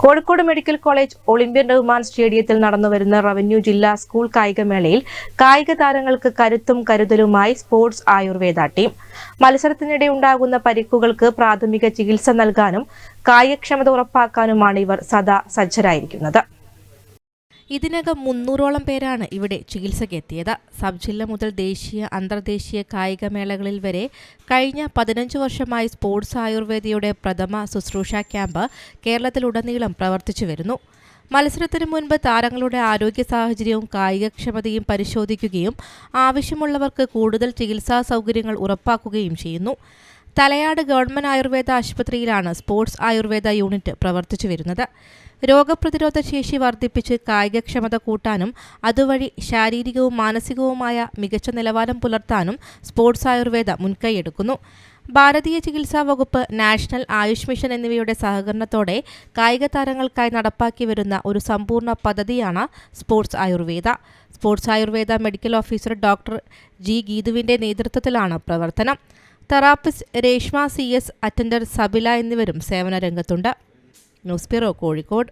Kozhikode medical college Olympian Rahman സ്റ്റേഡിയത്തിൽ നടന്നുവരുന്ന revenue ജില്ലാ സ്കൂൾ കായികമേളയിൽ കായിക താരങ്ങൾക്ക് കരുത്തും കരുതലുമായി സ്പോർട്സ് ആയുർവേദ ടീം. മത്സരത്തിനിടെ ഉണ്ടാകുന്ന പരിക്കുകൾക്ക് പ്രാഥമിക ചികിത്സ നൽകാനും കായികക്ഷമത ഉറപ്പാക്കാനുമാണ് ഇവർ സദാ സജ്ജരായിരിക്കുന്നത്. ഇതിനകം 300ഓളം പേരാണ് ഇവിടെ ചികിത്സയ്ക്കെത്തിയത്. സബ് ജില്ല മുതൽ ദേശീയ അന്തർദേശീയ കായികമേളകളിൽ വരെ കഴിഞ്ഞ 15 വർഷമായി സ്പോർട്സ് ആയുർവേദയുടെ പ്രഥമ ശുശ്രൂഷ ക്യാമ്പ് കേരളത്തിലുടനീളം പ്രവർത്തിച്ചു വരുന്നു. മത്സരത്തിനു മുൻപ് താരങ്ങളുടെ ആരോഗ്യ സാഹചര്യവും കായികക്ഷമതയും പരിശോധിക്കുകയും ആവശ്യമുള്ളവർക്ക് കൂടുതൽ ചികിത്സാ സൗകര്യങ്ങൾ ഉറപ്പാക്കുകയും ചെയ്യുന്നു. തലയാട് ഗവൺമെന്റ് ആയുർവേദ ആശുപത്രിയിലാണ് സ്പോർട്സ് ആയുർവേദ യൂണിറ്റ് പ്രവർത്തിച്ചു വരുന്നത്. രോഗപ്രതിരോധ ശേഷി വർദ്ധിപ്പിച്ച് കായികക്ഷമത കൂട്ടാനും അതുവഴി ശാരീരികവും മാനസികവുമായ മികച്ച നിലവാരം പുലർത്താനും സ്പോർട്സ് ആയുർവേദ മുൻകൈയെടുക്കുന്നു. ഭാരതീയ ചികിത്സാ വകുപ്പ്, നാഷണൽ ആയുഷ് മിഷൻ എന്നിവയുടെ സഹകരണത്തോടെ കായിക താരങ്ങൾക്കായി നടപ്പാക്കി വരുന്ന ഒരു സമ്പൂർണ്ണ പദ്ധതിയാണ് sports Ayurveda. Sports Ayurveda medical officer doctor G ഗീതുവിന്റെ നേതൃത്വത്തിലാണ് പ്രവർത്തനം. Therapist Reshma CS, attender Sabila എന്നിവരും സേവന രംഗത്തുണ്ട്. News bureau, Kozhikode.